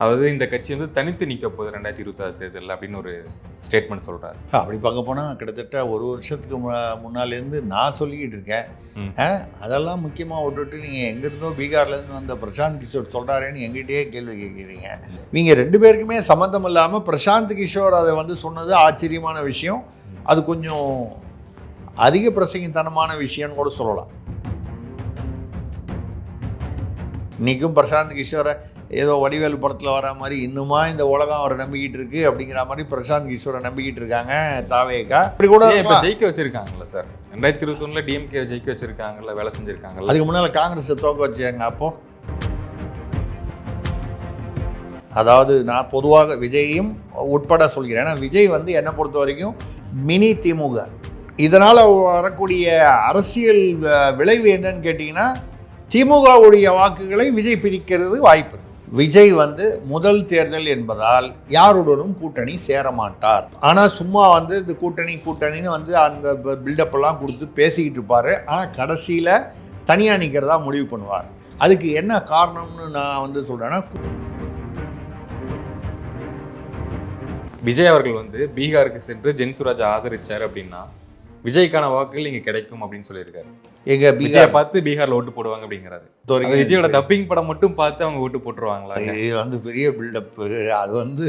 அதாவது இந்த கட்சி வந்து தனித்து நிற்க போகுது 2026 தேர்தலில் அப்படின்னு ஒரு ஸ்டேட்மெண்ட் சொல்கிறாரு. அப்படி பார்க்க போனால் கிட்டத்தட்ட ஒரு வருஷத்துக்கு முன்னாலேருந்து நான் சொல்லிக்கிட்டு இருக்கேன். அதெல்லாம் முக்கியமாக விட்டுட்டு நீங்கள் எங்கேருந்தோ பீகார்லேருந்து வந்த பிரசாந்த் கிஷோர் சொல்கிறாரேன்னு எங்கிட்டே கேள்வி கேட்குறீங்க. நீங்கள் ரெண்டு பேருக்குமே சம்மந்தம் இல்லாமல் பிரசாந்த் கிஷோர் அதை வந்து சொன்னது ஆச்சரியமான விஷயம். அது கொஞ்சம் அதிக பிரசங்கித்தனமான விஷயம்னு கூட சொல்லலாம். இன்றைக்கும் பிரசாந்த் கிஷோரை ஏதோ வடிவேலு படத்தில் வர மாதிரி இன்னுமா இந்த உலகம் அவரை நம்பிக்கிட்டு இருக்கு அப்படிங்கிற மாதிரி பிரசாந்த் கிஷோரை நம்பிக்கிட்டு இருக்காங்க தாவேக்கா. இப்படி கூட ஜெயிக்க வச்சிருக்காங்கல்ல சார், 2021 டிஎம்கே ஜெயிக்க வச்சிருக்காங்கல்ல, வேலை செஞ்சிருக்காங்கல்ல. அதுக்கு முன்னால் காங்கிரஸை தோக்க வச்சாங்க. அப்போ அதாவது நான் பொதுவாக விஜயையும் உட்பட சொல்கிறேன். ஏன்னா விஜய் வந்து என்னை பொறுத்த வரைக்கும் மினி திமுக. இதனால் வரக்கூடிய அரசியல் விளைவு என்னன்னு கேட்டிங்கன்னா திமுகவுடைய வாக்குகளை விஜய் பிரிக்கிறது வாய்ப்பு. விஜய் வந்து முதல் தேர்தல் என்பதால் யாருடனும் கூட்டணி சேரமாட்டார். ஆனால் சும்மா வந்து இந்த கூட்டணின்னு வந்து அந்த பில்டப்பெல்லாம் கொடுத்து பேசிக்கிட்டு இருப்பார். ஆனால் கடைசியில் தனியாக நிற்கிறதா முடிவு பண்ணுவார். அதுக்கு என்ன காரணம்னு நான் வந்து சொல்கிறேன்னா, விஜய் அவர்கள் வந்து பீகாருக்கு சென்று ஜென்சுராஜ் ஆதரிச்சார் அப்படின்னா விஜய்க்கான வாக்குகள் இங்கே கிடைக்கும் அப்படின்னு சொல்லியிருக்காரு. எங்க விஜயை பார்த்து பீகார்ல ஓட்டு போடுவாங்க அப்படிங்கிறாரு. விஜயோட டப்பிங் படம் மட்டும் பார்த்து அவங்க ஓட்டு போட்டுருவாங்களா? இது வந்து பெரிய பில்டப்பு. அது வந்து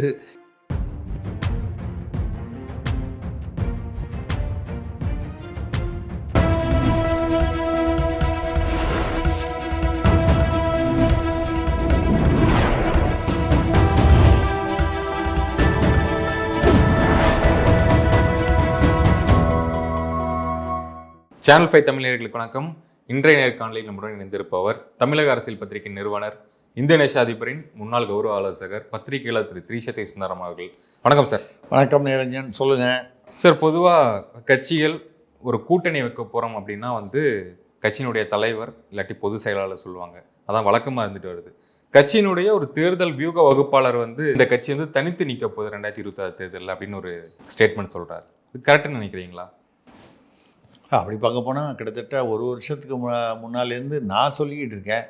சேனல் 5 தமிழ் நேயர்களுக்கு வணக்கம். இன்றைய நேர்காணலில் நம்முடன் இணைந்திருப்பவர் தமிழக அரசியல் பத்திரிகை நிறுவனர், இந்திய நேஷ அதிபரின் முன்னாள் கௌரவ ஆலோசகர், பத்திரிகையாளர் திரு திரிசத்தை சுந்தரம் அவர்கள். வணக்கம் சார். வணக்கம் நிரஞ்சன், சொல்லுங்க சார். பொதுவாக கட்சிகள் ஒரு கூட்டணி வைக்க போகிறோம் அப்படின்னா வந்து கட்சியினுடைய தலைவர் இல்லாட்டி பொதுச் செயலாளர் சொல்லுவாங்க. அதான் வழக்கமாக இருந்துட்டு வருது. கட்சியினுடைய ஒரு தேர்தல் வியூக வகுப்பாளர் வந்து இந்த கட்சி வந்து தனித்து நிற்க போகுது 2026 தேர்தலில் அப்படின்னு ஒரு ஸ்டேட்மெண்ட் சொல்கிறார். இது கரெக்டுன்னு நினைக்கிறீங்களா? அப்படி பார்க்க போனால் கிட்டத்தட்ட ஒரு வருஷத்துக்கு முன்னாலேருந்து நான் சொல்லிக்கிட்டு இருக்கேன்.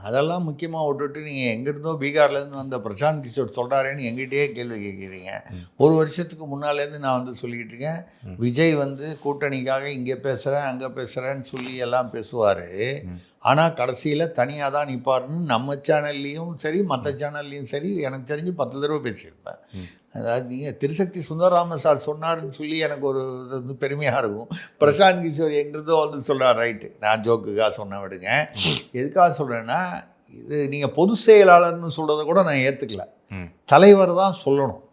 அதெல்லாம் முக்கியமாக விட்டுட்டு நீங்கள் எங்கேருந்தோ பீகார்லேருந்து வந்த பிரசாந்த் கிஷோர் சொல்கிறாரேன்னு எங்கிட்டே கேள்வி கேட்குறீங்க. ஒரு வருஷத்துக்கு முன்னாலேருந்து நான் வந்து சொல்லிக்கிட்டு இருக்கேன். விஜய் வந்து கூட்டணிக்காக இங்கே பேசுகிறேன் அங்கே பேசுகிறேன்னு சொல்லி எல்லாம் பேசுவார். ஆனால் கடைசியில் தனியாக தான் நிற்பாருன்னு நம்ம சேனல்லையும் சரி மற்ற சேனல்லையும் சரி எனக்கு தெரிஞ்சு 10 தடவை பேசியிருப்பேன். அதாவது நீங்கள் திருசக்தி சுந்தரராமன் சார் சொன்னார்னு சொல்லி எனக்கு ஒரு இது வந்து பெருமையாக இருக்கும். பிரசாந்த் கிஷோர் எங்கிருந்தோ வந்து சொல்கிறார். ரைட்டு, நான் ஜோக்குக்காக சொன்ன விடுங்க. எதுக்காக சொல்கிறேன்னா, இது நீங்கள் பொதுச் செயலாளர்னு சொல்கிறத கூட நான் ஏற்றுக்கல. தலைவர் தான் சொல்லணும்.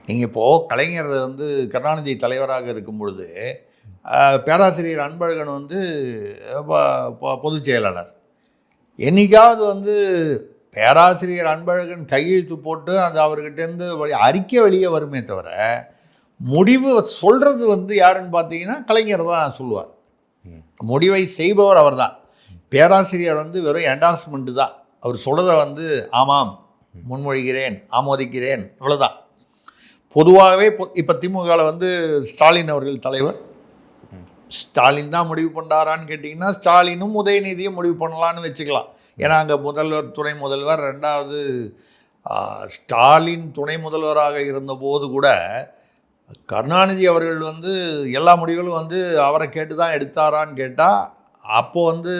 நீங்கள் இப்போது கலைஞர் வந்து கருணாநிதி தலைவராக இருக்கும் பொழுது பேராசிரியர் அன்பழகன் வந்து பொதுச் செயலாளர். என்றைக்காவது வந்து பேராசிரியர் அன்பழகன் கையெழுத்து போட்டு அந்த அவர்கிட்டேருந்து அறிக்கை வெளியே வருமே தவிர முடிவு சொல்கிறது வந்து யாருன்னு பார்த்தீங்கன்னா கலைஞர் தான் சொல்லுவார். முடிவை செய்பவர் அவர் தான். பேராசிரியர் வந்து வெறும் என்டார்ஸ்மெண்ட்டு தான். அவர் சொல்கிறத வந்து ஆமாம் முன்மொழிகிறேன், ஆமோதிக்கிறேன், இவ்வளோதான். பொதுவாகவே இப்போ திமுகவில் வந்து ஸ்டாலின் அவர்கள் தலைவர். ஸ்டாலின் தான் முடிவு பண்ணுறாரான்னு கேட்டிங்கன்னா ஸ்டாலினும் உதயநிதியும் முடிவு பண்ணலான்னு வச்சுக்கலாம். ஏன்னா அங்கே முதல்வர், துணை முதல்வர், ரெண்டாவது ஸ்டாலின் துணை முதல்வராக இருந்தபோது கூட கருணாநிதி அவர்கள் வந்து எல்லா முடிவுகளும் வந்து அவரை கேட்டு தான் எடுத்தாரான்னு கேட்டால் அப்போது வந்து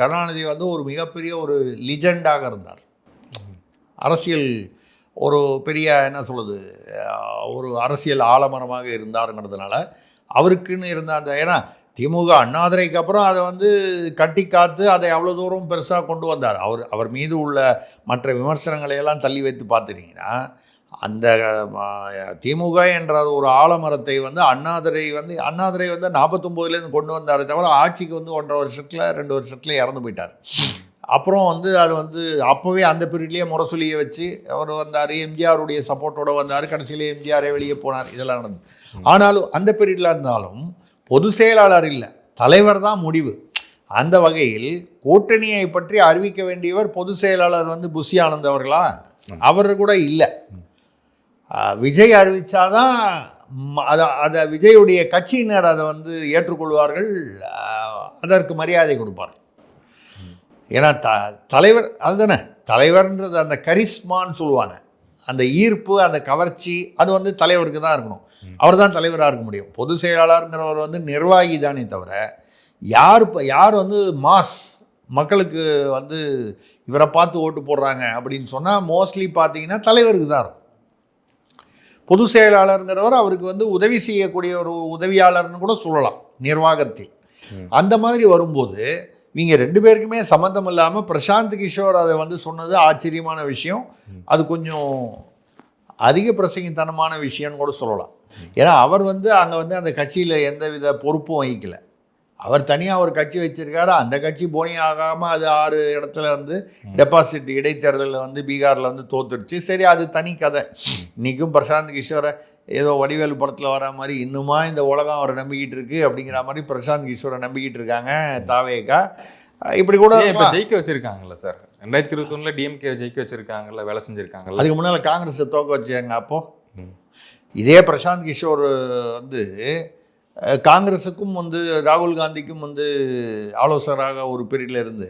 கருணாநிதி வந்து ஒரு மிகப்பெரிய ஒரு லிஜெண்டாக இருந்தார். அரசியல் ஒரு பெரிய என்ன சொல்லுது, ஒரு அரசியல் ஆலமரமாக இருந்தாருங்கிறதுனால அவருக்குன்னு இருந்த அந்த, ஏன்னா திமுக அண்ணாதுரைக்கு அப்புறம் அதை வந்து கட்டி காத்து அதை அவ்வளோ தூரம் பெருசாக கொண்டு வந்தார். அவர் மீது உள்ள மற்ற விமர்சனங்களையெல்லாம் தள்ளி வைத்து பார்த்துட்டிங்கன்னா அந்த திமுக என்ற ஒரு ஆலமரத்தை வந்து அண்ணாதுரை வந்து 49லேருந்து கொண்டு வந்தாரே தவிர ஆட்சிக்கு வந்து 1.5 வருஷத்தில் 2 வருஷத்தில் இறந்து போயிட்டார். அப்புறம் வந்து அது வந்து அப்போவே அந்த பீரியட்லேயே முரசொலியை வச்சு அவர் வந்தார். எம்ஜிஆருடைய சப்போர்ட்டோடு வந்தார். கடைசியில் எம்ஜிஆரே வெளியே போனார். இதெல்லாம் நடந்தது. ஆனாலும் அந்த பீரியடில் இருந்தாலும் பொது செயலாளர் இல்லை, தலைவர் தான் முடிவு. அந்த வகையில் கூட்டணியை பற்றி அறிவிக்க வேண்டியவர் பொதுச் செயலாளர் வந்து புஷி ஆனந்த் அவர்களா? அவர் கூட இல்லை. விஜய் அறிவித்தாதான் அதை விஜயுடைய கட்சியினர் அதை வந்து ஏற்றுக்கொள்வார்கள், அதற்கு மரியாதை கொடுப்பார்கள். ஏன்னா தலைவர் அதுதானே, தலைவர்ன்றது அந்த கரிஸ்மான்னு சொல்லுவாங்க, அந்த ஈர்ப்பு, அந்த கவர்ச்சி, அது வந்து தலைவருக்கு தான் இருக்கணும். அவர் தான் தலைவராக இருக்க முடியும். பொதுச் செயலாளருங்கிறவர் வந்து நிர்வாகி தானே தவிர, யார் வந்து மாஸ் மக்களுக்கு வந்து இவரை பார்த்து ஓட்டு போடுறாங்க அப்படின்னு சொன்னால் மோஸ்ட்லி பார்த்தீங்கன்னா தலைவருக்கு தான் இருக்கும். பொதுச் செயலாளருங்கிறவர் அவருக்கு வந்து உதவி செய்யக்கூடிய ஒரு உதவியாளர்னு கூட சொல்லலாம் நிர்வாகத்தில். அந்த மாதிரி வரும்போது இவங்க 2 பேருக்குமே சம்மந்தம் இல்லாமல் பிரசாந்த் கிஷோர் அதை வந்து சொன்னது ஆச்சரியமான விஷயம். அது கொஞ்சம் அதிக பிரசங்கித்தனமான விஷயம்னு கூட சொல்லலாம். ஏன்னா அவர் வந்து அங்கே வந்து அந்த கட்சியில் எந்தவித பொறுப்பும் வகிக்கலை. அவர் தனியாக ஒரு கட்சி வச்சுருக்காரு. அந்த கட்சி போனி ஆகாமல் அது 6 இடத்துல வந்து டெபாசிட் இடைத்தேர்தலில் வந்து பீகாரில் வந்து தோத்துடுச்சு. சரி, அது தனி கதை. இன்றைக்கும் பிரசாந்த் கிஷோரை ஏதோ வடிவேலு படத்தில் வர மாதிரி இன்னுமா இந்த உலகம் அவரை நம்பிக்கிட்டு இருக்கு அப்படிங்கிற மாதிரி பிரசாந்த் கிஷோரை நம்பிக்கிட்டு இருக்காங்க தாவேகா. இப்படி கூட ஜெயிக்க வச்சிருக்காங்கல்ல சார், 2021 டிஎம்கே ஜெயிக்க வச்சிருக்காங்கல்ல, வேலை செஞ்சுருக்காங்கல்ல. அதுக்கு முன்னால் காங்கிரஸை தோக்க வச்சாங்க. அப்போது இதே பிரசாந்த் கிஷோர் வந்து காங்கிரஸுக்கும் வந்து ராகுல் காந்திக்கும் வந்து ஆலோசகராக ஒரு பீரியடில் இருந்து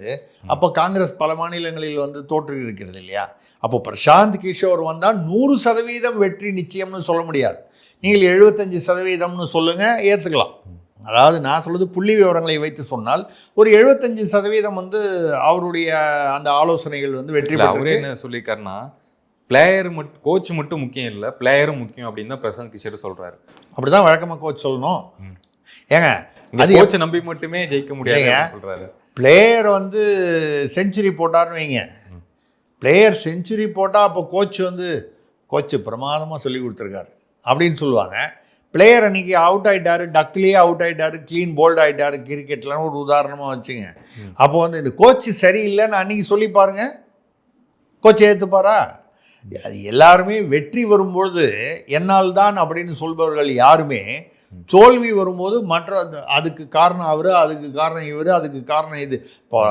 அப்போ காங்கிரஸ் பல மாநிலங்களில் வந்து தோற்று இருக்கிறது இல்லையா. அப்போ பிரசாந்த் கிஷோர் வந்தால் 100% வெற்றி நிச்சயம்னு சொல்ல முடியாது. நீங்கள் 75%ன்னு சொல்லுங்கள், ஏற்றுக்கலாம். அதாவது நான் சொல்வது புள்ளி விவரங்களை வைத்து சொன்னால் ஒரு 75% வந்து அவருடைய அந்த ஆலோசனைகள் வந்து வெற்றி பெற்று. அவரே என்ன சொல்லியிருக்காருன்னா, பிளேயர் மட்டும் கோச் மட்டும் முக்கியம் இல்லை, பிளேயரும் முக்கியம் அப்படின்னு தான் பிரசாந்த் கிஷோர் சொல்கிறாரு. அப்படி தான் வழக்கமாக கோச் சொல்லணும். ஏங்க அது கோச்சை நம்பி மட்டுமே ஜெயிக்க முடியாது சொல்கிறாரு. பிளேயர் வந்து செஞ்சுரி போட்டார்னு வைங்க, பிளேயர் செஞ்சுரி போட்டால் அப்போ கோச் பிரமாதமாக சொல்லி கொடுத்துருக்காரு அப்படின்னு சொல்லுவாங்க. பிளேயர் அன்றைக்கி அவுட் ஆகிட்டார், டக்லேயே அவுட் ஆகிட்டார், க்ளீன் போல்ட் ஆகிட்டார் கிரிக்கெட்லாம் ஒரு உதாரணமாக வச்சுங்க. அப்போ வந்து இந்த கோச்சு சரியில்லைன்னு அன்றைக்கி சொல்லி பாருங்கள், கோச்சை ஏற்றுப்பாரா? அது எல்லாருமே வெற்றி வரும்பொழுது என்னால் தான் அப்படின்னு சொல்பவர்கள் யாருமே தோல்வி வரும்போது அதுக்கு காரணம் அவர், அதுக்கு காரணம் இவர், அதுக்கு காரணம் இது. இப்போ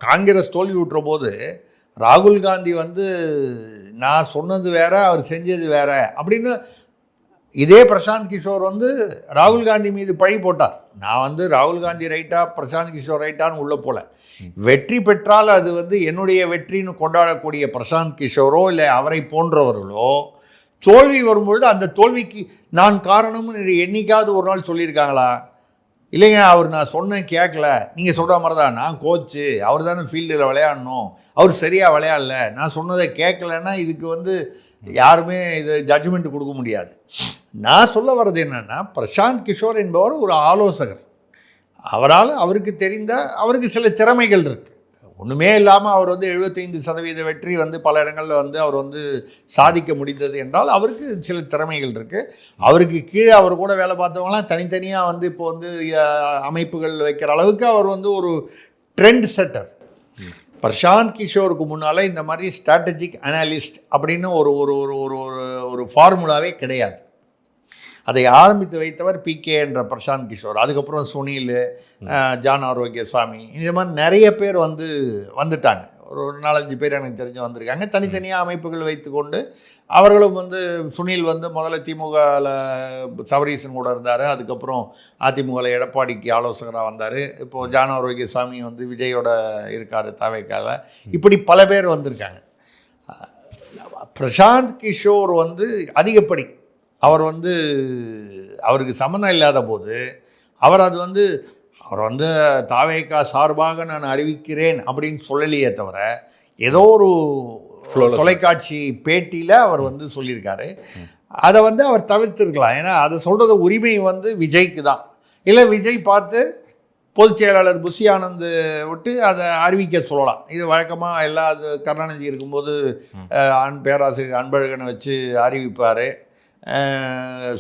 காங்கிரஸ் தோல்வி விட்டுற போது ராகுல் காந்தி வந்து நான் சொன்னது வேற, அவர் செஞ்சது வேற அப்படின்னு இதே பிரசாந்த் கிஷோர் வந்து ராகுல் காந்தி மீது பழி போட்டார். நான் வந்து ராகுல் காந்தி ரைட்டா பிரசாந்த் கிஷோர் ரைட்டான்னு உள்ளே போல, வெற்றி பெற்றால் அது வந்து என்னுடைய வெற்றின்னு கொண்டாடக்கூடிய பிரசாந்த் கிஷோரோ இல்லை அவரை போன்றவர்களோ தோல்வி வரும்பொழுது அந்த தோல்விக்கு நான் காரணம்னு என்னைக்காவது ஒரு நாள் சொல்லியிருக்காங்களா? இல்லைங்க, அவர் நான் சொன்னேன் கேட்கல. நீங்கள் சொல்கிற மாதிரி தான், நான் கோச்சு, அவர் தானே ஃபீல்டில் விளையாடணும், அவர் சரியாக விளையாடல, நான் சொன்னதை கேட்கலன்னா இதுக்கு வந்து யாருமே இது ஜட்ஜ்மெண்ட் கொடுக்க முடியாது. நான் சொல்ல வர்றது என்னென்னா, பிரசாந்த் கிஷோர் என்பவர் ஒரு ஆலோசகர். அவருக்கு தெரிந்த அவருக்கு சில திறமைகள் இருக்குது. ஒன்றுமே இல்லாமல் அவர் வந்து 75% வெற்றி வந்து பல இடங்களில் வந்து அவர் வந்து சாதிக்க முடிந்தது என்றால் அவருக்கு சில திறமைகள் இருக்குது. அவருக்கு கீழே அவர் கூட வேலை பார்த்தவங்களாம் தனித்தனியாக வந்து இப்போ வந்து அமைப்புகள் வைக்கிற அளவுக்கு அவர் வந்து ஒரு ட்ரெண்ட் செட்டர். பிரசாந்த் கிஷோருக்கு முன்னால் இந்த மாதிரி ஸ்ட்ராட்டஜிக் அனாலிஸ்ட் அப்படின்னு ஒரு ஒரு ஒரு ஒரு ஒரு ஃபார்முலாவே கிடையாது. அதை ஆரம்பித்து வைத்தவர் பிகே என்ற பிரசாந்த் கிஷோர். அதுக்கப்புறம் சுனில், ஜான் ஆரோக்கியசாமி, இந்த மாதிரி நிறைய பேர் வந்துட்டாங்க. ஒரு 4-5 பேர் எனக்கு தெரிஞ்சு வந்திருக்காங்க. தனித்தனியாக அமைப்புகள் வைத்துக்கொண்டு அவர்களும் வந்து சுனில் வந்து முதல்ல திமுகவில் சபரீசன் கூட இருந்தார். அதுக்கப்புறம் அதிமுகவில் எடப்பாடிக்கு ஆலோசகராக வந்தார். இப்போது ஜான் ஆரோக்கியசாமி வந்து விஜயோட இருக்கார் தாவேக்கால. இப்படி பல பேர் வந்திருக்காங்க. பிரசாந்த் கிஷோர் வந்து அதிகப்படி அவர் வந்து அவருக்கு சம்மந்தம் இல்லாத போது அவர் வந்து தாவேக்கா சார்பாக நான் அறிவிக்கிறேன் அப்படின்னு சொல்லலையே தவிர ஏதோ ஒரு தொலைக்காட்சி பேட்டியில் அவர் வந்து சொல்லியிருக்காரு. அதை வந்து அவர் தவிர்த்திருக்கலாம். ஏன்னா அதை சொல்கிறத உரிமை வந்து விஜய்க்கு தான். இல்லை விஜய் பார்த்து பொதுச் செயலாளர் புஷி ஆனந்த் விட்டு அதை அறிவிக்க சொல்லலாம். இது வழக்கமாக எல்லா கருணாநிதி இருக்கும்போது பேராசிரியர் அன்பழகனை வச்சு அறிவிப்பார்,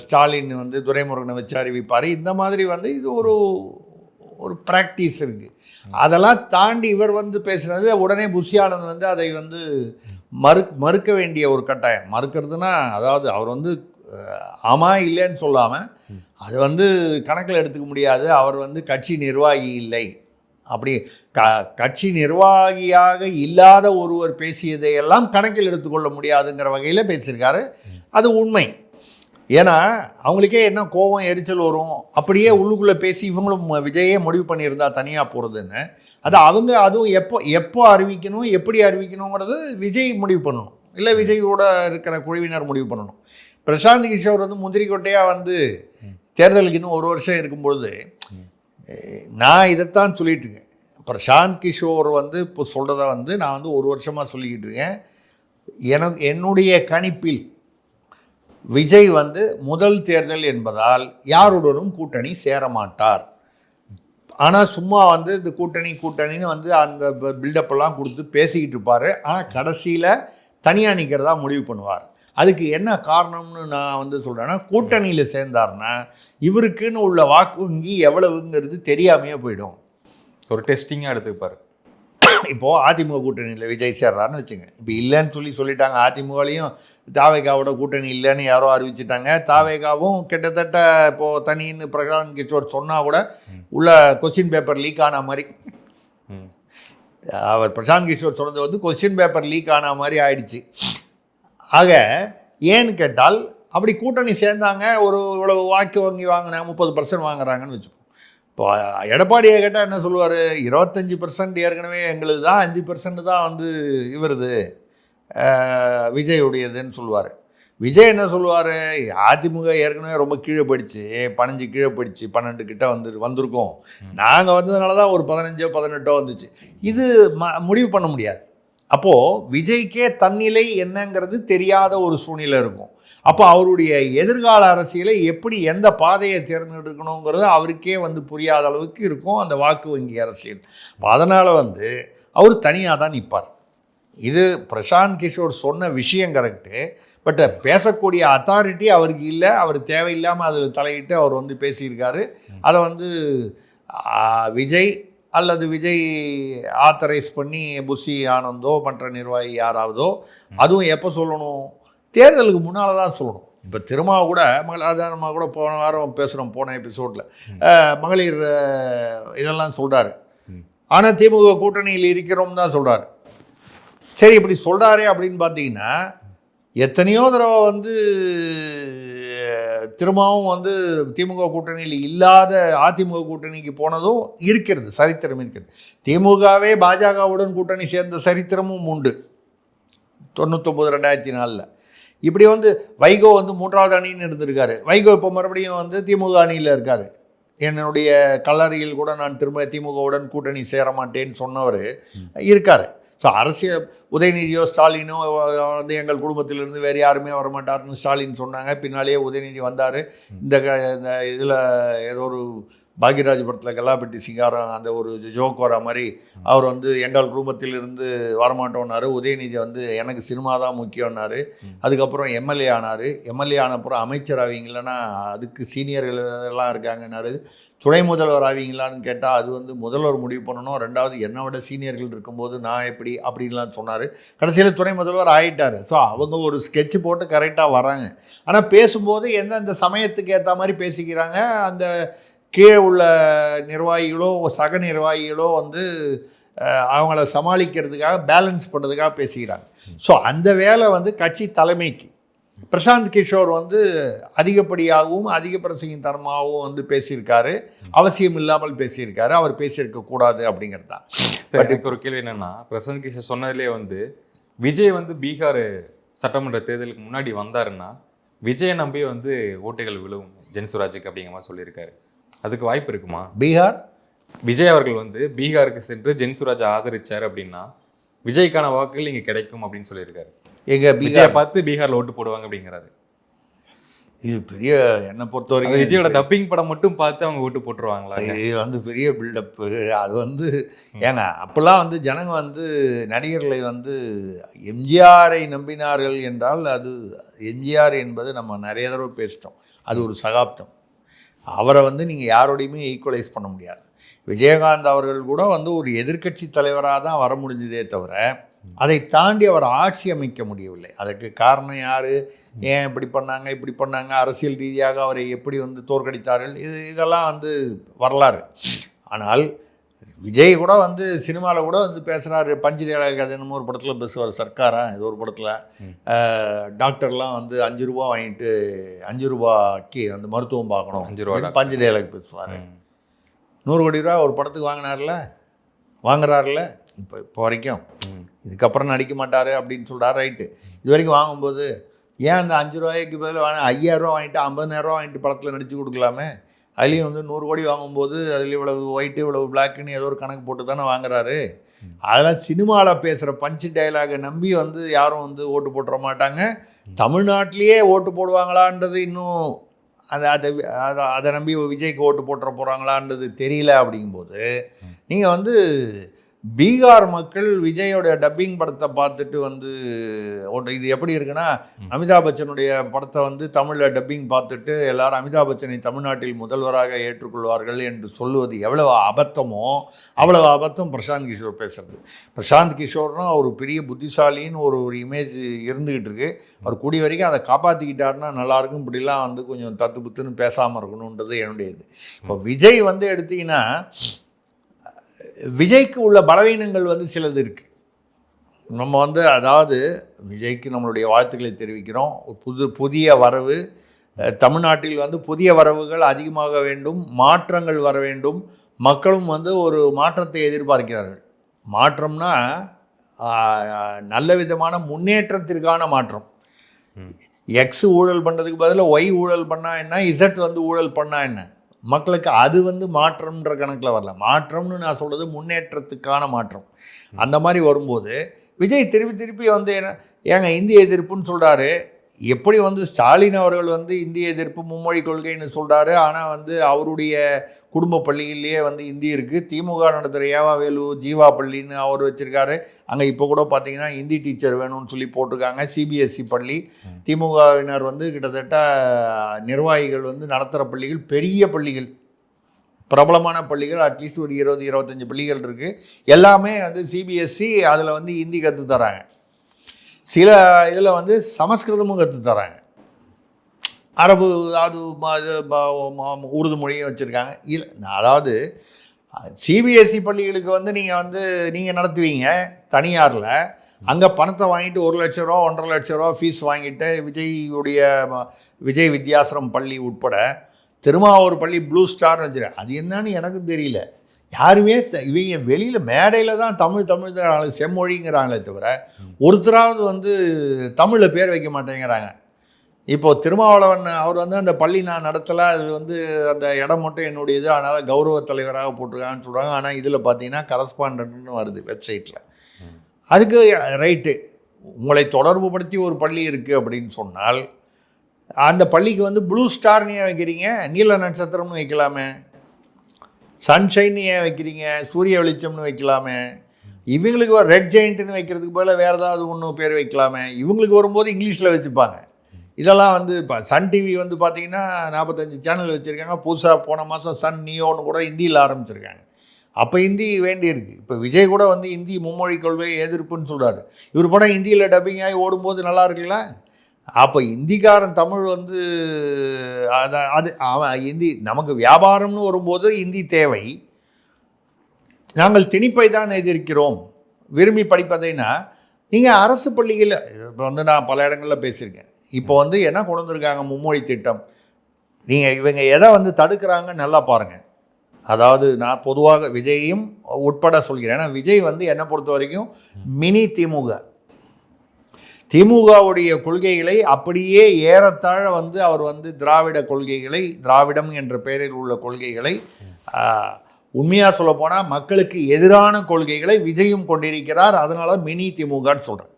ஸ்டாலின் வந்து துரைமுருகனை வச்சு அறிவிப்பார். இந்த மாதிரி வந்து இது ஒரு ப்ராக்டிஸ் இருக்குது. அதெல்லாம் தாண்டி இவர் வந்து பேசுனது உடனே புஷி ஆனந்த் வந்து அதை வந்து மறுக்க வேண்டிய ஒரு கட்டாயம். மறுக்கிறதுனா அதாவது அவர் வந்து ஆமாம் இல்லைன்னு சொல்லாமல் அது வந்து கணக்கில் எடுத்துக்க முடியாது. அவர் வந்து கட்சி நிர்வாகி இல்லை, அப்படி கட்சி நிர்வாகியாக இல்லாத ஒருவர் பேசியதையெல்லாம் கணக்கில் எடுத்துக்கொள்ள முடியாதுங்கிற வகையில் பேசியிருக்காரு. அது உண்மை. ஏன்னா அவங்களுக்கே என்ன கோபம் எரிச்சல் வரும், அப்படியே உள்ளுக்குள்ளே பேசி இவங்களும் விஜயே முடிவு பண்ணியிருந்தா தனியாக போகிறதுன்னு. அது அவங்க அதுவும் எப்போ எப்போ அறிவிக்கணும், எப்படி அறிவிக்கணுங்கிறது விஜய் முடிவு பண்ணணும், இல்லை விஜயோட இருக்கிற குழுவினர் முடிவு பண்ணணும். பிரசாந்த் கிஷோர் வந்து முந்திரி கொட்டையாக வந்து தேர்தலுக்கு இன்னும் 1 வருஷம் இருக்கும்பொழுது நான் இதைத்தான் சொல்லிட்டு இருக்கேன். பிரசாந்த் கிஷோர் வந்து இப்போ சொல்கிறத வந்து நான் வந்து 1 வருஷமாக சொல்லிக்கிட்டு இருக்கேன். என்னுடைய கணிப்பில் விஜய் வந்து முதல் தேர்தல் என்பதால் யாருடனும் கூட்டணி சேரமாட்டார். ஆனால் சும்மா வந்து இந்த கூட்டணின்னு வந்து அந்த பில்டப்பெல்லாம் கொடுத்து பேசிக்கிட்டு இருப்பார். ஆனால் கடைசியில் தனியாக நிற்கிறதா முடிவு பண்ணுவார். அதுக்கு என்ன காரணம்னு நான் வந்து சொல்கிறேன்னா, கூட்டணியில் சேர்ந்தார்னா இவருக்குன்னு உள்ள வாக்கு வங்கி எவ்வளவுங்கிறது தெரியாமையே போயிடும். ஒரு டெஸ்டிங்காக எடுத்துப்பார். இப்போது அதிமுக கூட்டணியில் விஜய் சேர்றான்னு வச்சுங்க. இப்போ இல்லைன்னு சொல்லிட்டாங்க. அதிமுகலையும் தாவேகாவோட கூட்டணி இல்லைன்னு யாரோ அறிவிச்சிட்டாங்க. தாவேகாவும் கிட்டத்தட்ட இப்போது தனின்னு பிரசாந்த் கிஷோர் சொன்னால் கூட உள்ள கொஸ்டின் பேப்பர் லீக் ஆன மாதிரி, அவர் பிரசாந்த் கிஷோர் சொன்னது வந்து கொஸ்டின் பேப்பர் லீக் ஆன மாதிரி ஆயிடுச்சு. ஆக ஏன்னு கேட்டால், அப்படி கூட்டணி சேர்ந்தாங்க, ஒரு இவ்வளவு வாக்கு வங்கி வாங்கினாங்க, 30% வாங்குறாங்கன்னு வச்சுப்போம். இப்போ எடப்பாடியை கேட்டால் என்ன சொல்லுவார், 25% ஏற்கனவே எங்களுக்கு தான், 5% தான் வந்து இவருது விஜயுடையதுன்னு சொல்லுவார். விஜய் என்ன சொல்லுவார், அதிமுக ஏற்கனவே ரொம்ப கீழே போயிடுச்சு, 15 கீழே போயிடுச்சு, 12 கிட்ட வந்திருக்கோம், நாங்கள் வந்ததுனால தான் ஒரு 15-18 வந்துச்சு. இது முடிவு பண்ண முடியாது. அப்போது விஜய்க்கே தன்னிலை என்னங்கிறது தெரியாத ஒரு சூழ்நிலை இருக்கும். அப்போ அவருடைய எதிர்கால அரசியலை எப்படி எந்த பாதையை தேர்ந்தெடுக்கணுங்கிறது அவருக்கே வந்து புரியாத அளவுக்கு இருக்கும் அந்த வாக்கு வங்கி அரசியல். அதனால் வந்து அவர் தனியாக தான் நிற்பார். இது பிரசாந்த் கிஷோர் சொன்ன விஷயம் கரெக்டு. பட் பேசக்கூடிய அத்தாரிட்டி அவருக்கு இல்லை. அவர் தேவையில்லாமல் அதில் தலையிட்டு அவர் வந்து பேசியிருக்காரு. அதை வந்து விஜய் அல்லது விஜய் ஆத்தரைஸ் பண்ணி புஷி ஆனந்தோ மற்ற நிர்வாகி யாராவதோ அதுவும் எப்போ சொல்லணும், தேர்தலுக்கு முன்னால் தான் சொல்லணும். இப்போ திருமாவை கூட அதான் கூட போன வாரம் பேசுகிறோம், போன எபிசோடில் மகளிர் இதெல்லாம் சொல்கிறாரு. ஆனால் திமுக கூட்டணியில் இருக்கிறோம் தான் சொல்கிறாரு. சரி, இப்படி சொல்கிறாரே அப்படின்னு பார்த்தீங்கன்னா, எத்தனையோ தடவை வந்து திரும்பவும் வந்து திமுக கூட்டணியில் இல்லாத அதிமுக கூட்டணிக்கு போனதும் இருக்கிறது, சரித்திரம் இருக்கிறது. திமுகவே பாஜகவுடன் கூட்டணி சேர்ந்த சரித்திரமும் உண்டு 99-2004. இப்படி வந்து வைகோ வந்து 3வது அணின்னு இருந்திருக்காரு. வைகோ இப்போ மறுபடியும் வந்து திமுக அணியில் இருக்கார். என்னுடைய கல்லறையில் கூட நான் திரும்ப திமுகவுடன் கூட்டணி சேர மாட்டேன்னு சொன்னவர் இருக்கார். ஸோ அரசியல் உதயநிதியோ ஸ்டாலினோ வந்து எங்கள் குடும்பத்திலிருந்து வேறு யாருமே வரமாட்டார்னு ஸ்டாலின் சொன்னாங்க. பின்னாலேயே உதயநிதி வந்தார். இந்த இதில் ஏதோ ஒரு பாக்யராஜ் படத்தில் கல்லாப்பட்டி சிங்காரம் அந்த ஒரு ஜோக் வர மாதிரி அவர் வந்து எங்கள் குடும்பத்திலிருந்து வரமாட்டோன்னாரு. உதயநிதி வந்து எனக்கு சினிமா தான் முக்கியம்னாரு. அதுக்கப்புறம் எம்எல்ஏ ஆனார். எம்எல்ஏ ஆனப்புறம் அமைச்சர் ஆவீங்களன்னா அதுக்கு சீனியர்கள் எல்லாம் இருக்காங்கன்னாரு. துணை முதல்வர் ஆவீங்களான்னு கேட்டால் அது வந்து முதல்வர் முடிவு பண்ணணும், 2வது என்னை விட சீனியர்கள் இருக்கும்போது நான் எப்படி அப்படின்லாம் சொன்னார். கடைசியில் துணை முதல்வர் ஆகிட்டார். ஸோ அவங்க ஒரு ஸ்கெட்ச் போட்டு கரெக்டாக வராங்க. ஆனால் பேசும்போது எந்தெந்த சமயத்துக்கு ஏற்ற மாதிரி பேசிக்கிறாங்க. அந்த கீழே உள்ள நிர்வாகிகளோ சக நிர்வாகிகளோ வந்து அவங்கள சமாளிக்கிறதுக்காக பேலன்ஸ் பண்ணுறதுக்காக பேசிக்கிறாங்க. ஸோ அந்த வேலை வந்து கட்சி தலைமைக்கு. பிரசாந்த் கிஷோர் வந்து அதிகப்படியாகவும் அதிக பிரசங்கின் தரமாகவும் வந்து பேசியிருக்காரு, அவசியம் இல்லாமல் பேசியிருக்காரு, அவர் பேசியிருக்கக்கூடாது அப்படிங்கிறது தான். பட் இப்போ ஒரு கேள்வி என்னென்னா, பிரசாந்த் கிஷோர் சொன்னதுலேயே வந்து விஜய் வந்து பீகார் சட்டமன்ற தேர்தலுக்கு முன்னாடி வந்தாருன்னா விஜயை நம்பி வந்து ஓட்டுகள் விழுவும் ஜென்சுராஜுக்கு அப்படிங்கிற மாதிரி சொல்லியிருக்காரு. அதுக்கு வாய்ப்பு இருக்குமா? விஜய் அவர்கள் வந்து பீகாருக்கு சென்று ஜென்சுராஜ் ஆதரிச்சார் அப்படின்னா விஜய்க்கான வாக்குகள் இங்கே கிடைக்கும் அப்படின்னு சொல்லியிருக்காரு. விஜயை பார்த்து பீகார்ல ஓட்டு போடுவாங்க அப்படிங்கிறாரு. இது பெரிய என்னை பொறுத்த வரைக்கும் விஜயோட டப்பிங் படம் மட்டும் பார்த்து அவங்க ஓட்டு போட்டுருவாங்களா? இது வந்து பெரிய பில்டப்பு. அது வந்து ஏங்க அப்போல்லாம் வந்து ஜனங்க வந்து நடிகர்களை வந்து எம்ஜிஆரை நம்பினார்கள் என்றால் அது எம்ஜிஆர் என்பது நம்ம நிறைய தடவை பேசிட்டோம். அது ஒரு சகாப்தம். அவரை வந்து நீங்கள் யாரோடையுமே ஈக்குவலைஸ் பண்ண முடியாது. விஜயகாந்த் அவர்கள் கூட வந்து ஒரு எதிர்க்கட்சி தலைவராக தான் வர முடிஞ்சதே தவிர அதை தாண்டி அவர் ஆட்சி அமைக்க முடியவில்லை. அதற்கு காரணம் யார், ஏன் இப்படி பண்ணாங்க இப்படி பண்ணாங்க, அரசியல் ரீதியாக அவரை எப்படி வந்து தோற்கடித்தார்கள், இதெல்லாம் வந்து வரலாறு. ஆனால் விஜய் கூட வந்து சினிமாவில் கூட வந்து பேசுகிறாரு, பஞ்சு டயலாக் அது என்னமோ ஒரு படத்தில் பேசுவார், சர்க்காரா ஏதோ ஒரு படத்தில் டாக்டர்லாம் வந்து 5 ரூபா வாங்கிட்டு 5 ரூபாய்க்கு வந்து மருத்துவம் பார்க்கணும் 5 ரூபா அப்படின்னு பஞ்சு டயலாக் பேசுவார். 100 கோடி ரூபா ஒரு படத்துக்கு வாங்குறாருல இப்போ வரைக்கும். இதுக்கப்புறம் நடிக்க மாட்டார் அப்படின்னு சொல்கிறார், ரைட்டு. இது வரைக்கும் வாங்கும்போது ஏன் அந்த 5 ரூபாய்க்கு பதில் 5000 ரூபா வாங்கிட்டு 50,000 ரூபா வாங்கிட்டு படத்தில் நடித்து கொடுக்கலாமே? அதுலேயும் வந்து 100 கோடி வாங்கும்போது அதில் இவ்வளவு ஒயிட்டு இவ்வளவு பிளாக்குன்னு ஏதோ ஒரு கணக்கு போட்டு தானே வாங்குறாரு. அதெல்லாம் சினிமாவில் பேசுகிற பஞ்சு டைலாகை நம்பி வந்து யாரும் வந்து ஓட்டு போட்டுற மாட்டாங்க. தமிழ்நாட்டிலேயே ஓட்டு போடுவாங்களான்றது இன்னும் அதை நம்பி விஜய்க்கு ஓட்டு போட்டுற போகிறாங்களான்றது தெரியல. அப்படிங்கும்போது நீங்கள் வந்து பீகார் மக்கள் விஜயோட டப்பிங் படத்தை பார்த்துட்டு வந்து இது எப்படி இருக்குன்னா, அமிதாப் பச்சனுடைய படத்தை வந்து தமிழில் டப்பிங் பார்த்துட்டு எல்லாரும் அமிதாப் பச்சனை தமிழ்நாட்டில் முதல்வராக ஏற்றுக்கொள்வார்கள் என்று சொல்லுவது எவ்வளவு அபத்தமோ அவ்வளவு அபத்தம் பிரசாந்த் கிஷோர் பேசுறது. பிரசாந்த் கிஷோர்னா ஒரு பெரிய புத்திசாலின்னு ஒரு இமேஜ் இருந்துக்கிட்டு இருக்கு. அவர் கூடிய வரைக்கும் அதை காப்பாற்றிக்கிட்டாருன்னா நல்லாயிருக்கும். இப்படிலாம் வந்து கொஞ்சம் தத்து புத்துன்னு பேசாமல் இருக்கணுன்றது என்னுடையது. இப்போ விஜய் வந்து எடுத்திங்கன்னா, விஜய்க்கு உள்ள பலவீனங்கள் வந்து சிலது இருக்குது. நம்ம வந்து அதாவது விஜய்க்கு நம்மளுடைய வாழ்த்துக்களை தெரிவிக்கிறோம். புதிய வரவு தமிழ்நாட்டில் வந்து புதிய வரவுகள் அதிகமாக வேண்டும், மாற்றங்கள் வர வேண்டும். மக்களும் வந்து ஒரு மாற்றத்தை எதிர்பார்க்கிறார்கள். மாற்றம்னா நல்ல விதமான முன்னேற்றத்திற்கான மாற்றம். எக்ஸ் ஊழல் பண்ணுறதுக்கு பதிலாக ஒய் ஊழல் பண்ணால் என்ன, இசட் வந்து ஊழல் பண்ணால் என்ன, மக்களுக்கு அது வந்து மாற்றம்ன்ற கணக்கில் வரல. மாற்றம்னு நான் சொல்கிறது முன்னேற்றத்துக்கான மாற்றம். அந்த மாதிரி வரும்போது விஜய் திருப்பி வந்து ஏங்க இந்திய எதிர்ப்புன்னு சொல்கிறாரு. எப்படி வந்து ஸ்டாலின் அவர்கள் வந்து இந்திய எதிர்ப்பு மும்மொழி கொள்கைன்னு சொல்கிறாரு, ஆனால் வந்து அவருடைய குடும்ப பள்ளியிலேயே வந்து இந்தி இருக்குது. திமுக நடத்துகிற ஏவா வேலு ஜீவா பள்ளின்னு அவர் வச்சுருக்காரு. அங்கே இப்போ கூட பார்த்தீங்கன்னா ஹிந்தி டீச்சர் வேணும்னு சொல்லி போட்டிருக்காங்க. சிபிஎஸ்சி பள்ளி. திமுகவினர் வந்து கிட்டத்தட்ட நிர்வாகிகள் வந்து நடத்துகிற பள்ளிகள் பெரிய பள்ளிகள், பிரபலமான பள்ளிகள், அட்லீஸ்ட் ஒரு 20-25 பள்ளிகள் இருக்குது. எல்லாமே வந்து சிபிஎஸ்சி. அதில் வந்து ஹிந்தி கற்று தராங்க. சில இதில் வந்து சமஸ்கிருதமும் கற்று தராங்க. அரபு அது உருது மொழியும் வச்சுருக்காங்க. இல்லை அதாவது சிபிஎஸ்சி பள்ளிகளுக்கு வந்து நீங்கள் நடத்துவீங்க தனியாரில். அங்கே பணத்தை வாங்கிட்டு 1 லட்ச ரூபா 1.5 லட்ச ரூபா ஃபீஸ் வாங்கிட்டு விஜய் வித்யாசிரம் பள்ளி உட்பட திருமாவூர் பள்ளி ப்ளூ ஸ்டார்னு வச்சுருக்கேன். அது என்னன்னு எனக்கு தெரியல. யாருமே இவங்க வெளியில் மேடையில் தான் தமிழ் தான் செம்மொழிங்கிறாங்களே தவிர ஒருத்தராவது வந்து தமிழில் பேர் வைக்க மாட்டேங்கிறாங்க. இப்போது திருமாவளவன் அவர் வந்து அந்த பள்ளி நான் நடத்தலை, அது வந்து அந்த இடம் மட்டும் என்னுடையது, அதனால் கௌரவ தலைவராக போட்டிருக்காங்கன்னு சொல்கிறாங்க. ஆனால் இதில் பார்த்தீங்கன்னா கரஸ்பாண்டன்ட்னு வருது வெப்சைட்டில். அதுக்கு ரைட்டு, உங்களை தொடர்பு படுத்தி ஒரு பள்ளி இருக்குது அப்படின்னு சொன்னால் அந்த பள்ளிக்கு வந்து ப்ளூ ஸ்டார்னு ஏன் வைக்கிறீங்க? நீல நட்சத்திரம்னு வைக்கலாமே. சன்ஷைன் ஏன் வைக்கிறீங்க? சூரிய வெளிச்சம்னு வைக்கலாமே. இவங்களுக்கு ஒரு ரெட் ஜெயிண்ட்டுன்னு வைக்கிறதுக்கு பதிலாக வேறு ஏதாவது ஒன்று பேர் வைக்கலாமே. இவங்களுக்கு வரும்போது இங்கிலீஷில் வச்சுப்பாங்க. இதெல்லாம் வந்து இப்போ சன் டிவி வந்து பார்த்திங்கன்னா 45 சேனல் வச்சுருக்காங்க. புதுசாக போன மாதம் சன் நியோன்னு கூட ஹிந்தியில் ஆரம்பிச்சிருக்காங்க. அப்போ ஹிந்தி வேண்டியிருக்கு. இப்போ விஜய் கூட வந்து ஹிந்தி மும்மொழி கொள்கை எதிர்ப்புன்னு சொல்கிறாரு. இவர் படம் ஹிந்தியில் டப்பிங் ஆகி ஓடும்போது நல்லா இருக்குல்ல. அப்போ இந்திக்காரன் தமிழ் வந்து அது அவன் ஹிந்தி நமக்கு வியாபாரம்னு வரும்போது ஹிந்தி தேவை. நாங்கள் திணிப்பை தான் எதிர்க்கிறோம், விரும்பி படிப்பதைன்னா நீங்கள் அரசு பள்ளிகளில் இப்போ வந்து நான் பல இடங்களில் பேசியிருக்கேன். இப்போ வந்து என்ன கொண்டு வந்திருக்காங்க மும்மொழி திட்டம். நீங்கள் இவங்க எதை வந்து தடுக்கிறாங்க நல்லா பாருங்கள். அதாவது நான் பொதுவாக விஜயையும் உட்பட சொல்கிறேன். ஏன்னா விஜய் வந்து என்னை பொறுத்த வரைக்கும் மினி திமுகவுடைய கொள்கைகளை அப்படியே ஏறத்தாழ வந்து அவர் வந்து திராவிட கொள்கைகளை, திராவிடம் என்ற பெயரில் உள்ள கொள்கைகளை, உண்மையாக சொல்லப்போனால் மக்களுக்கு எதிரான கொள்கைகளை விஜயும் கொண்டிருக்கிறார். அதனால மினி திமுகன்னு சொல்கிறேன்.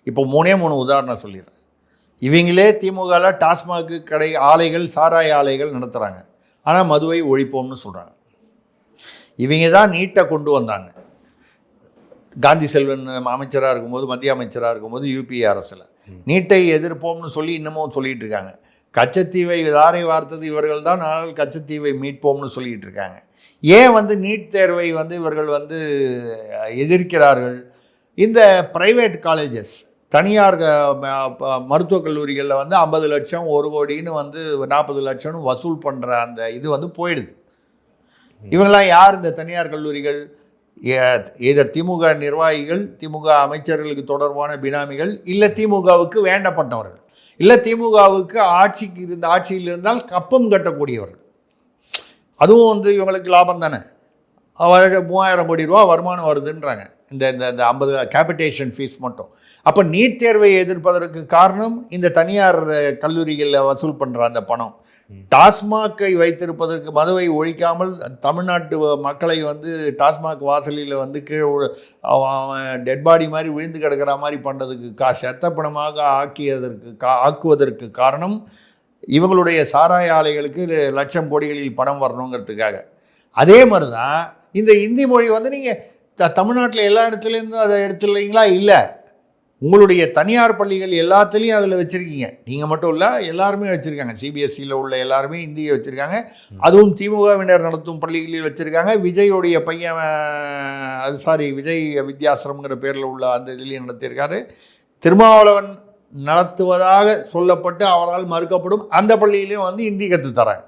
இப்போ 3 உதாரணம் சொல்லிடுறேன். இவங்களே திமுகவில் டாஸ்மாக் கடை ஆலைகள், சாராய ஆலைகள் நடத்துகிறாங்க. ஆனால் மதுவை ஒழிப்போம்னு சொல்கிறாங்க. இவங்க தான் நீட்டை கொண்டு வந்தாங்க. காந்தி செல்வன் அமைச்சராக இருக்கும்போது, மத்திய அமைச்சராக இருக்கும்போது யூபிஏ அரசில் நீட்டை எதிர்ப்போம்னு சொல்லி இன்னமும் சொல்லிகிட்டு இருக்காங்க. கச்சத்தீவை தாரை வார்த்தது இவர்கள் தான், ஆனால் கச்சத்தீவை மீட்போம்னு சொல்லிகிட்டு இருக்காங்க. ஏன் வந்து நீட் தேர்வை வந்து இவர்கள் வந்து எதிர்க்கிறார்கள்? இந்த ப்ரைவேட் காலேஜஸ், தனியார் மருத்துவக் கல்லூரிகளில் வந்து 50 லட்சம் 1 கோடின்னு வந்து 40 லட்சம்னு வசூல் பண்ணுற அந்த இது வந்து போயிடுது. இவங்களாம் யார்? இந்த தனியார் கல்லூரிகள் either திமுக நிர்வாகிகள், திமுக அமைச்சர்களுக்கு தொடர்பான பினாமிகள், இல்லை திமுகவுக்கு வேண்டப்பட்டவர்கள், இல்லை திமுகவுக்கு ஆட்சியில் இருந்தால் கப்பம் கட்டக்கூடியவர்கள். அதுவும் வந்து இவங்களுக்கு லாபம் தானே. 3000 கோடி ரூபா வருமானம் வருதுன்றாங்க இந்த இந்த 50 கேபிட்டேஷன் ஃபீஸ் மட்டும். அப்போ நீட் தேர்வை எதிர்ப்பதற்கு காரணம் இந்த தனியார் கல்லூரிகளில் வசூல் பண்ணுற அந்த பணம். டாஸ்மாகை வைத்திருப்பதற்கு, மதுவை ஒழிக்காமல் தமிழ்நாட்டு மக்களை வந்து டாஸ்மாக் வாசலில் வந்து கீழே டெட் பாடி மாதிரி விழுந்து கிடக்கிற மாதிரி பண்ணுறதுக்கு செத்த பணமாக ஆக்குவதற்கு காரணம் இவங்களுடைய சாராய ஆலைகளுக்கு லட்சம் கோடிகளில் பணம் வரணுங்கிறதுக்காக. அதே மாதிரி தான் இந்த இந்தி மொழி வந்து நீங்கள் தமிழ்நாட்டில் எல்லா இடத்துலேருந்தும் அதை எடுத்துலைங்களா? இல்லை, உங்களுடைய தனியார் பள்ளிகள் எல்லாத்துலேயும் அதில் வச்சுருக்கீங்க. நீங்கள் மட்டும் இல்லை, எல்லாருமே வச்சுருக்காங்க. சிபிஎஸ்சியில் உள்ள எல்லாருமே இந்தியை வச்சுருக்காங்க. அதுவும் திமுகவினர் நடத்தும் பள்ளிகளில் வச்சுருக்காங்க. விஜயோடைய பையன், விஜய் வித்யாசிரம்ங்கிற பேரில் உள்ள அந்த இதுலேயும் நடத்தியிருக்காரு. திருமாவளவன் நடத்துவதாக சொல்லப்பட்டு அவரால் மறுக்கப்படும் அந்த பள்ளியிலையும் வந்து இந்தி கற்றுத்தராங்க.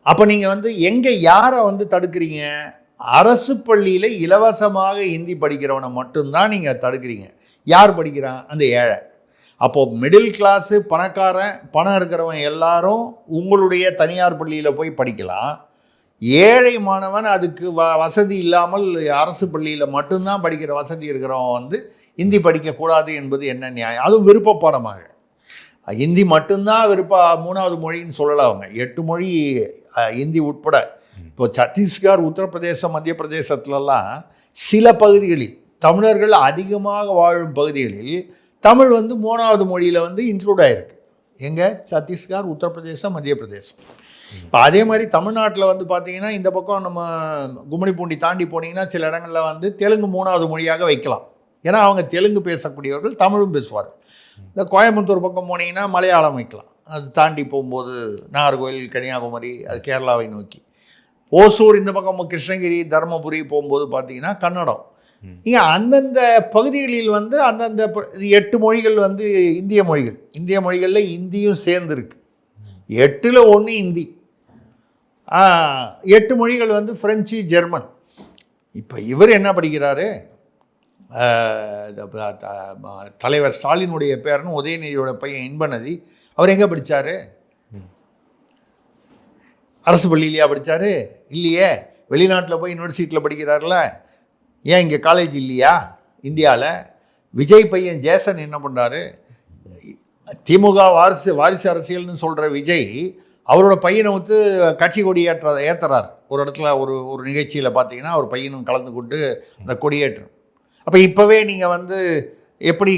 அப்போ நீங்கள் வந்து எங்கே யாரை வந்து தடுக்கிறீங்க? அரசு பள்ளியில் இலவசமாக இந்தி படிக்கிறவனை மட்டும்தான் நீங்கள் தடுக்கிறீங்க. யார் படிக்கிறான்? அந்த ஏழை. அப்போது மிடில் கிளாஸு, பணக்காரன், பணம் இருக்கிறவன் எல்லாரும் உங்களுடைய தனியார் பள்ளியில் போய் படிக்கலாம். ஏழை மாணவன், அதுக்கு வசதி இல்லாமல் அரசு பள்ளியில் மட்டும்தான் படிக்கிற வசதி இருக்கிறவன் வந்து இந்தி படிக்கக்கூடாது என்பது என்ன நியாயம்? அதுவும் விருப்ப பாடமாக. இந்தி மட்டும்தான் 3வது மொழின்னு சொல்லலை அவங்க. 8 மொழி இந்தி உட்பட. இப்போ சத்தீஸ்கர், உத்தரப்பிரதேசம், மத்திய பிரதேசத்துலலாம் சில பகுதிகளில், தமிழர்கள் அதிகமாக வாழும் பகுதிகளில் தமிழ் வந்து 3வது மொழியில் வந்து இன்க்ளூட் ஆகிருக்கு. எங்கே? சத்தீஸ்கர், உத்தரப்பிரதேசம், மத்திய பிரதேசம். இப்போ அதே மாதிரி தமிழ்நாட்டில் வந்து பார்த்திங்கன்னா இந்த பக்கம் நம்ம கும்மிடிப்பூண்டி தாண்டி போனீங்கன்னா சில இடங்களில் வந்து தெலுங்கு 3வது மொழியாக வைக்கலாம். ஏன்னா அவங்க தெலுங்கு பேசக்கூடியவர்கள், தமிழும் பேசுவார். இந்த கோயம்புத்தூர் பக்கம் போனீங்கன்னா மலையாளம் வைக்கலாம். அது தாண்டி போகும்போது நாகர்கோவில், கன்னியாகுமரி, அது கேரளாவை நோக்கி. ஓசூர் இந்த பக்கம் கிருஷ்ணகிரி, தருமபுரி போகும்போது பார்த்தீங்கன்னா கன்னடம். இங்கே அந்தந்த பகுதிகளில் வந்து அந்தந்த 8 மொழிகள் வந்து இந்திய மொழிகள். இந்திய மொழிகளில் இந்தியும் சேர்ந்துருக்கு. 8ல் 1 இந்தி. 8 மொழிகள் வந்து ஃப்ரெஞ்சு, ஜெர்மன். இப்போ இவர் என்ன படிக்கிறாரு? தலைவர் ஸ்டாலினுடைய பேரன் உதயநிதியோட பையன் இன்பநதி. அவர் எங்கே படித்தார்? அரசு பள்ளியிலையா படித்தார்? இல்லையே. வெளிநாட்டில் போய் யூனிவர்சிட்டியில் படிக்கிறார்ல. ஏன் இங்கே காலேஜ் இல்லையா இந்தியாவில்? விஜய் பையன் ஜேசன் என்ன பண்ணுறாரு? திமுக வாரிசு அரசியல்னு சொல்கிற விஜய் அவரோட பையனை வந்து கட்சி கொடி ஏற்றுறார். ஒரு இடத்துல ஒரு நிகழ்ச்சியில் பார்த்தீங்கன்னா அவர் பையனும் கலந்து கொண்டு அந்த கொடியேற்றும். அப்போ இப்போவே நீங்கள் வந்து எப்படி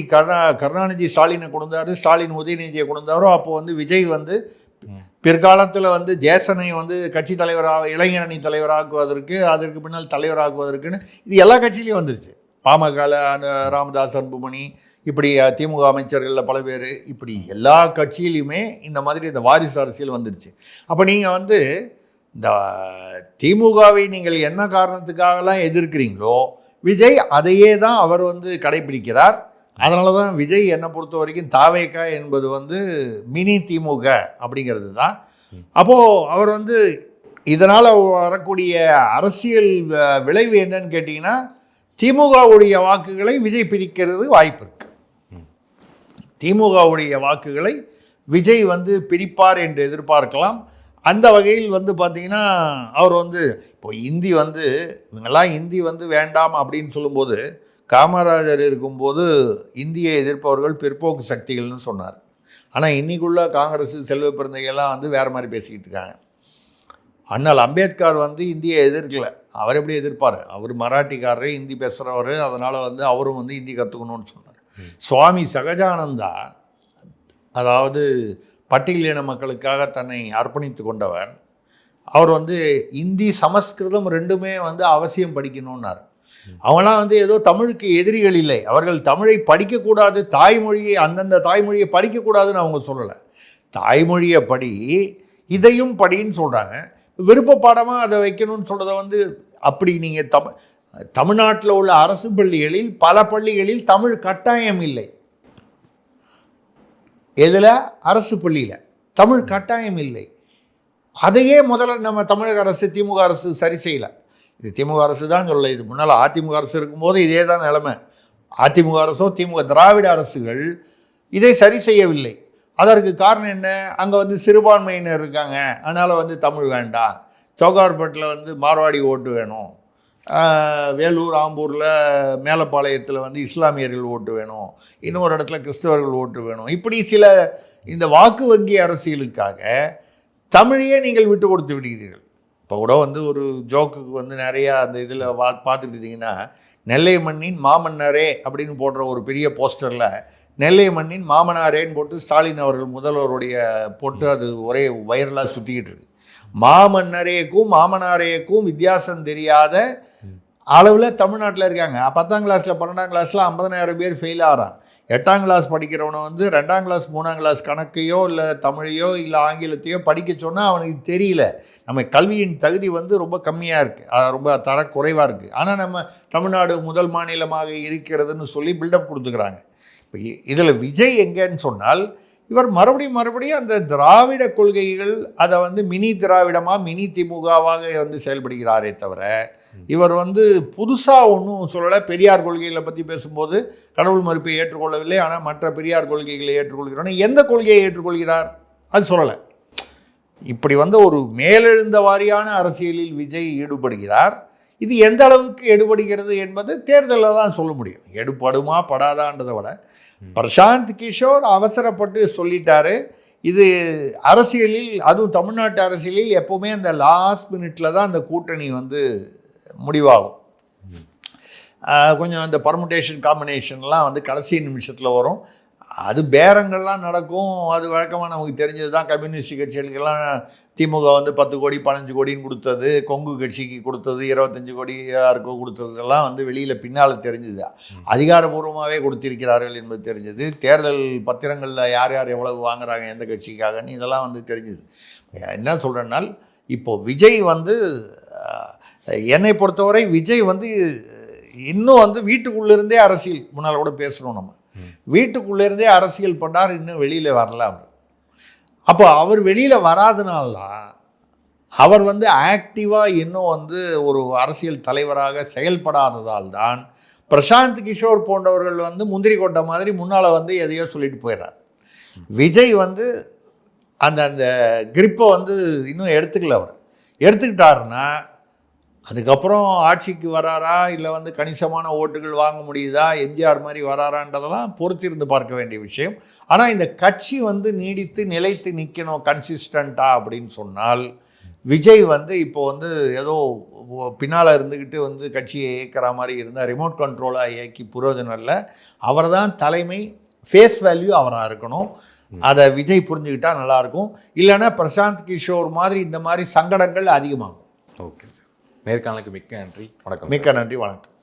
கருணாநிதி ஸ்டாலினை கொண்டாரு, ஸ்டாலின் உதயநிதியை கொண்டாரோ, அப்போ வந்து விஜய் வந்து பிற்காலத்தில் வந்து ஜேசனை வந்து கட்சி தலைவராக, இளைஞரணி தலைவராக்குவதற்கு, அதற்கு பின்னால் தலைவராக்குவதற்குன்னு இது எல்லா கட்சியிலையும் வந்துருச்சு. பாமகவில் ராமதாஸ், அன்புமணி, இப்படி திமுக அமைச்சர்களில் பல பேர், இப்படி எல்லா கட்சியிலையுமே இந்த மாதிரி இந்த வாரிசு அரசியல் வந்துடுச்சு. அப்போ நீங்கள் வந்து இந்த திமுகவை நீங்கள் என்ன காரணத்துக்காகலாம் எதிர்க்கிறீங்களோ, விஜய் அதையே தான் அவர் வந்து கடைபிடிக்கிறார். அதனால தான் விஜய் என்னை பொறுத்த வரைக்கும் தாவேகா என்பது வந்து மினி திமுக அப்படிங்கிறது தான். அப்போது அவர் வந்து இதனால் வரக்கூடிய அரசியல் விளைவு என்னன்னு கேட்டிங்கன்னா, திமுகவுடைய வாக்குகளை விஜய் பிரிக்கிறது வாய்ப்பு இருக்குது. திமுகவுடைய வாக்குகளை விஜய் வந்து பிரிப்பார் என்று எதிர்பார்க்கலாம். அந்த வகையில் வந்து பார்த்திங்கன்னா அவர் வந்து இப்போ இந்தி வந்து இவங்கெல்லாம் இந்தி வந்து வேண்டாம் அப்படின்னு சொல்லும்போது, காமராஜர் இருக்கும்போது இந்தியை எதிர்ப்பவர்கள் பிற்போக்கு சக்திகள்னு சொன்னார். ஆனால் இன்றைக்குள்ள காங்கிரஸ், செல்வ பிறந்தைகள்லாம் வந்து வேறு மாதிரி பேசிக்கிட்டு இருக்காங்க. அண்ணல் அம்பேத்கர் வந்து இந்தியை எதிர்க்கலை. அவர் எப்படி எதிர்ப்பார்? அவர் மராட்டிக்காரரே இந்தி பேசுகிறவர். அதனால் வந்து அவரும் வந்து இந்தி கற்றுக்கணும்னு சொன்னார். சுவாமி சகஜானந்தா, அதாவது பட்டியலின மக்களுக்காக தன்னை அர்ப்பணித்து கொண்டவர், அவர் வந்து இந்தி, சமஸ்கிருதம் ரெண்டுமே வந்து அவசியம் படிக்கணும்னார். அவங்களாம் வந்து ஏதோ தமிழுக்கு எதிரிகள் இல்லை. அவர்கள் தமிழை படிக்கக்கூடாது, தாய்மொழியை, அந்தந்த தாய்மொழியை படிக்கக்கூடாதுன்னு அவங்க சொல்லலை. தாய்மொழியை படி, இதையும் படின்னு சொல்கிறாங்க. விருப்ப பாடமாக அதை வைக்கணும்னு சொல்கிறத வந்து அப்படி நீங்கள் தமிழ்நாட்டில் உள்ள அரசு பள்ளிகளில் பல பள்ளிகளில் தமிழ் கட்டாயம் இல்லை. எதில்? அரசு பள்ளியில் தமிழ் கட்டாயம் இல்லை. அதையே முதல்ல நம்ம தமிழக அரசு, திமுக அரசு சரி செய்யலை. இது திமுக அரசு தான் சொல்ல, இது முன்னால் அதிமுக அரசு இருக்கும்போது இதே தான் நிலைமை. அதிமுக அரசோ திமுக திராவிட அரசுகள் இதை சரி செய்யவில்லை. அதற்கு காரணம் என்ன? அங்கே வந்து சிறுபான்மையினர் இருக்காங்க, அதனால் வந்து தமிழ் வேண்டாம். சௌகார்பேட்டில் வந்து மார்வாடி ஓட்டு வேணும், வேலூர் ஆம்பூரில் மேலப்பாளையத்தில் வந்து இஸ்லாமியர்கள் ஓட்டு வேணும், இன்னொரு இடத்துல கிறிஸ்தவர்கள் ஓட்டு வேணும். இப்படி சில இந்த வாக்கு வங்கி அரசியலுக்காக தமிழையே நீங்கள் விட்டு கொடுத்து விடுகிறீர்கள். இப்போ கூட வந்து ஒரு ஜோக்குக்கு வந்து நிறையா அந்த இதில் பார்த்துக்கிட்டிங்கன்னா, நெல்லை மண்ணின் மாமன்னரே அப்படின்னு போடுற ஒரு பெரிய போஸ்டரில் நெல்லை மண்ணின் மாமனாரேன்னு போட்டு ஸ்டாலின் அவர்கள் முதல்வருடைய போட்டு அது ஒரே வைரலாக சுற்றிக்கிட்டு இருக்கு. மாமன்னரேக்கும் மாமனாரேக்கும் வித்தியாசம் தெரியாத அளவில் தமிழ்நாட்டில் இருக்காங்க. 10ஆம் கிளாஸில் 12ஆம் கிளாஸில் 50,000 பேர் ஃபெயில் ஆகிறான். 8ஆம் கிளாஸ் படிக்கிறவனை வந்து 2ஆம் கிளாஸ் 3ஆம் கிளாஸ் கணக்கையோ இல்லை தமிழையோ இல்லை ஆங்கிலத்தையோ படிக்க சொன்னால் அவனுக்கு தெரியல. நம்ம கல்வியின் தகுதி வந்து ரொம்ப கம்மியாக இருக்குது, ரொம்ப தரக்குறைவாக இருக்குது. ஆனால் நம்ம தமிழ்நாடு முதல் மாநிலமாக இருக்கிறதுன்னு சொல்லி பில்டப் கொடுத்துக்கிறாங்க. இப்போ இதில் விஜய் எங்கேன்னு சொன்னால், இவர் மறுபடியும் அந்த திராவிட கொள்கைகள் அதை வந்து மினி திராவிடமாக மினி திமுகவாக வந்து செயல்படுகிறாரே தவிர, இவர் வந்து புதுசாக ஒன்றும் சொல்லலை. பெரியார் கொள்கைகளை பற்றி பேசும்போது கடவுள் மறுப்பை ஏற்றுக்கொள்ளவில்லை, ஆனால் மற்ற பெரியார் கொள்கைகளை ஏற்றுக்கொள்கிறார். எந்த கொள்கையை ஏற்றுக்கொள்கிறார் அது சொல்லலை. இப்படி வந்து ஒரு மேலெழுந்த வாரியான அரசியலில் விஜய் ஈடுபடுகிறார். இது எந்த அளவுக்கு எடுபடுகிறது என்பது தேர்தலில் தான் சொல்ல முடியும். எடுபடுமா படாதான்றதை விட பிரசாந்த் கிஷோர் அவசரப்பட்டு சொல்லிட்டாரு. இது அரசியலில், அதுவும் தமிழ்நாட்டு அரசியலில் எப்போவுமே அந்த லாஸ்ட் மினிட்ல தான் அந்த கூட்டணி வந்து முடிவாகும். கொஞ்சம் அந்த பர்முடேஷன் காம்பினேஷன்லாம் வந்து கடைசி நிமிஷத்தில் வரும். அது பேரங்கள்லாம் நடக்கும். அது வழக்கமாக நமக்கு தெரிஞ்சது தான். கம்யூனிஸ்ட் கட்சிகளுக்கெல்லாம் திமுக வந்து 10 கோடி 15 கோடின்னு கொடுத்தது, கொங்கு கட்சிக்கு கொடுத்தது 25 கோடி யாருக்கோ கொடுத்ததெல்லாம் வந்து வெளியில் பின்னால் தெரிஞ்சுது. அதிகாரபூர்வமாகவே கொடுத்திருக்கிறார்கள் என்பது தெரிஞ்சது. தேர்தல் பத்திரங்களில் யார் யார் எவ்வளவு வாங்குறாங்க எந்த கட்சிக்காகன்னு இதெல்லாம் வந்து தெரிஞ்சுது. என்ன சொல்கிறேன்னால், இப்போது விஜய் வந்து என்னை பொறுத்தவரை விஜய் வந்து இன்னும் வந்து வீட்டுக்குள்ளேருந்தே அரசியல், முன்னால் கூட பேசுகிறோம் நம்ம, வீட்டுக்குள்ளேருந்தே அரசியல் பண்ணார், இன்னும் வெளியில் வரல அவர். அப்போ அவர் வெளியில் வராதனால்தான் அவர் வந்து ஆக்டிவாக இன்னும் வந்து ஒரு அரசியல் தலைவராக செயல்படாததால் தான் பிரசாந்த் கிஷோர் போன்றவர்கள் வந்து முந்திரி கொட்டை மாதிரி முன்னால் வந்து எதையோ சொல்லிட்டு போயிடுறார். விஜய் வந்து அந்த அந்த கிரிப்பை வந்து இன்னும் எடுத்துக்கல. அவர் எடுத்துக்கிட்டாருன்னா அதுக்கப்புறம் ஆட்சிக்கு வராரா, இல்லை வந்து கணிசமான ஓட்டுகள் வாங்க முடியுதா, எம்ஜிஆர் மாதிரி வராரான்றதெல்லாம் பொறுத்திருந்து பார்க்க வேண்டிய விஷயம். ஆனால் இந்த கட்சி வந்து நீடித்து நிலைத்து நிற்கணும் கன்சிஸ்டண்ட்டாக அப்படின்னு சொன்னால், விஜய் வந்து இப்போ வந்து ஏதோ பின்னால் இருந்துக்கிட்டு வந்து கட்சியை இயக்கிற மாதிரி இருந்தால் ரிமோட் கண்ட்ரோலாக இயக்கி புரோஜனம் இல்லை. அவர் தான் தலைமை, ஃபேஸ் வேல்யூ அவராக இருக்கணும். அதை விஜய் புரிஞ்சுக்கிட்டால் நல்லாயிருக்கும். இல்லைன்னா பிரசாந்த் கிஷோர் மாதிரி இந்த மாதிரி சங்கடங்கள் அதிகமாகும். ஓகே சார், நேர்காணலுக்கு மிக்க நன்றி, வணக்கம். மிக்க நன்றி, வணக்கம்.